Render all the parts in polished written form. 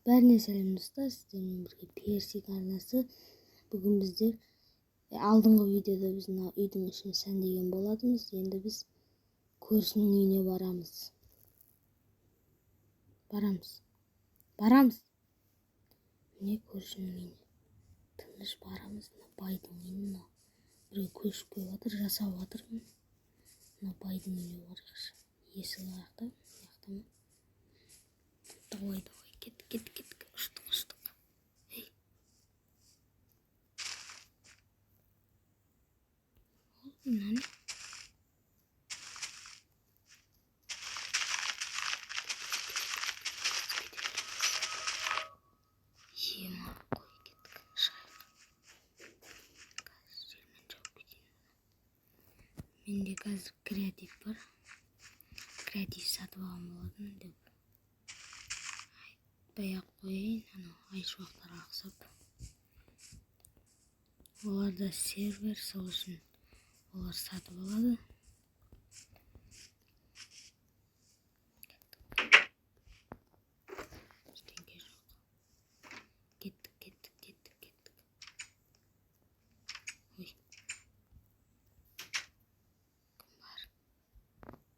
Бәріне сәлем достар, сіздермен бірге персик арнасы. Бүгін біздер алдыңғы видеода біз мына үйдің ішін сәндеген болатынбыз. Енді біз көршінің үйіне барамыз. Міне көршінің үйіне. Тыныш барамыз. Мына байдың үйіне. Біреу көшіп келіп жатыр, жасап жатыр. Мына байдың үйіне барайықшы. Есік аяқта ма? Давай, кет. Ұштық. Ей. Ол мынаны. Ема, қой кеттік. Шайық. Қазір жермен жауып кетейін. Менде қазір креатив бар. Креатив сатып алған болатын деп. Айтпай-ақ қояйын, анау айшуақтарға ұқсап. Оларда сервер, сол үшін олар сатып алады. Ештеңе жоқ. Кеттік. Ой.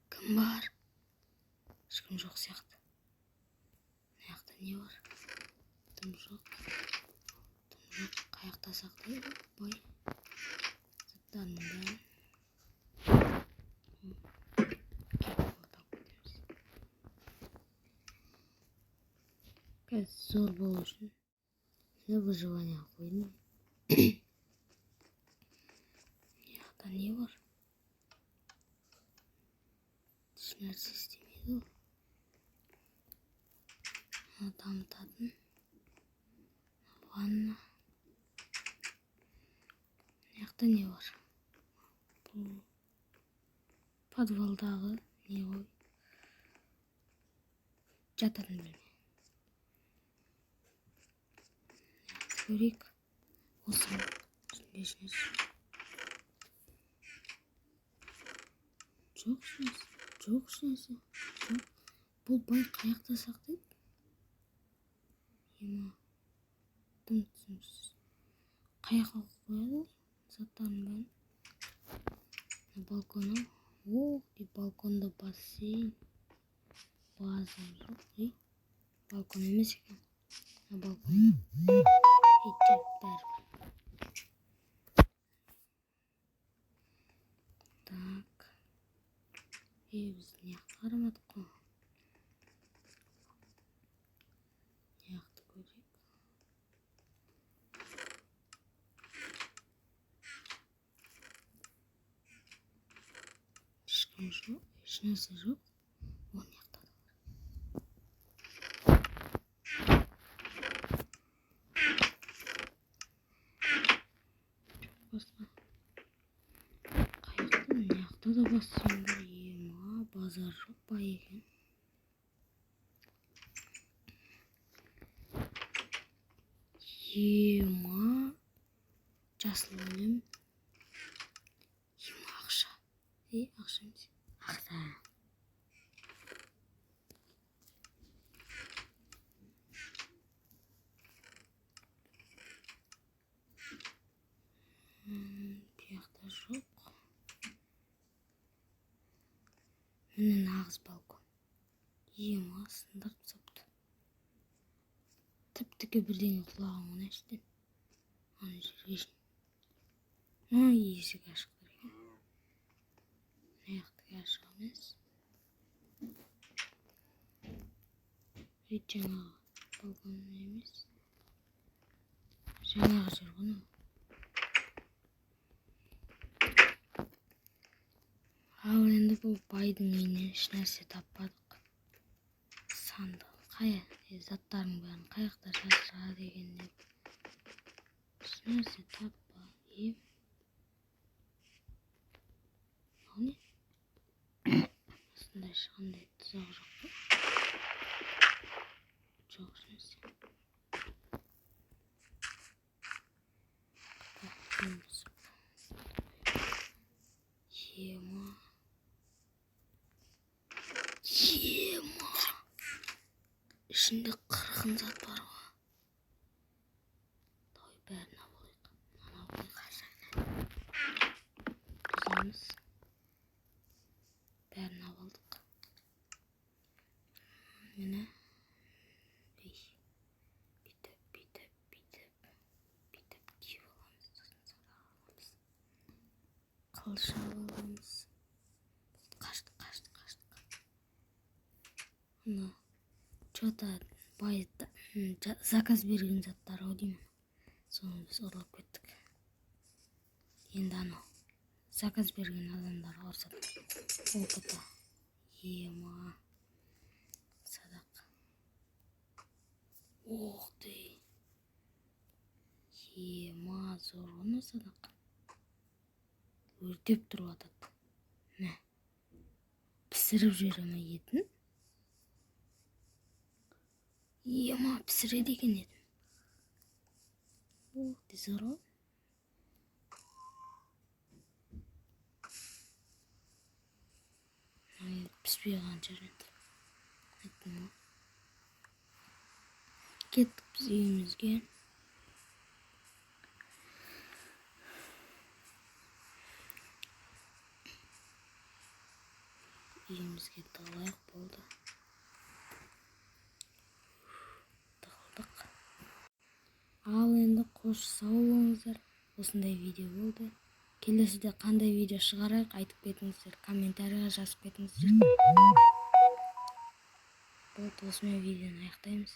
Кім бар? Ешкім жоқ сияқты. Аяқта не бар? Тым жоқ. Қаяқта сақтайды. Ой. Заттарының бәрін. Қазір зор болу үшін на выживание қойдым. Аяқта не бар? Ешнәрсе істемейді ол. Дамытатын ванна. Аяқта не бар? Бұл подвалдағы не ғой? Жататын бөлме. Көрейік. Осы ешнәрсе. Жоқ ешнәрсе. Бұл бай қаяқта сақтайды? Ема. Тым түсініксіз. Қаяққа қояды заттарын бәрін. Балкон ау. О, балконда бассейн. База жоқ. Балкон емес екен. Балкон. Итеп бәрі. Так. Біз неяқты қарамадық қой. Неяқты көрейік. Ешкім жоқ. Ешнәрсе жоқ. Ол неяқта да бар. Басқа. Қаяқта неяқта да бассейн бар. Ема, базар жоқ па екен. Ема, жасыл өлем. Ема, ақша. Ақша емес. Ақша. Бұяқта жоқ. Міне нағыз балкон. Ема, сындырып сапты. Тіп-тіке бірдеңе құлаған оны іштен. Аны жүргешін. Есік ашық тұр екен. Аяқтығы ашық емес. Жаңағы балкон емес. Жаңағы жер ғой. Ал енді бұл байдың үйінен ешнәрсе таппадық. Сандық. Заттардың бәрін қаяқта жасыра деген деп. Ешнәрсе таппа. Ал не? Осындай шығандай тұзақ жоқ па? Жоқ ешнәрсе. Ема. Ішінде 40 жақын зат бар ғой. Давай бәрін алайық. Ана ғой қаржағына. Бұзамыз. Бәрін алдық. Міне. Бүйтіп киіп аламыз. Сосын садаға аламыз. Қылыш аламыз. Қаштық. Ана что-то байытта заказ берген заттар ғой деймін. Соны біз ұрлап кеттік. Енді анау заказ берген адамдарға ұрсады. Опыта. Ема. Садақ. Ох ты. Ема, зор ғана садақ. Өртеп тұрып атады. Мә. Пісіріп жүре ме етін? Ема, пісіреді екен етін. Ох ты, зор ғой. Піспей қалған жерінде. Айттым ғой. Кеттік біз үйімізге. Үйімізге тығылайық болды. Тығылдық. Ал енді қош сау болыңыздар. Осындай видео болды. Келесіде қандай видео шығарайық айтып кетіңіздер. Комментарийға жазып кетіңіздер. Болды, осымен видеоны аяқтаймыз.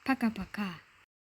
Пока-пока.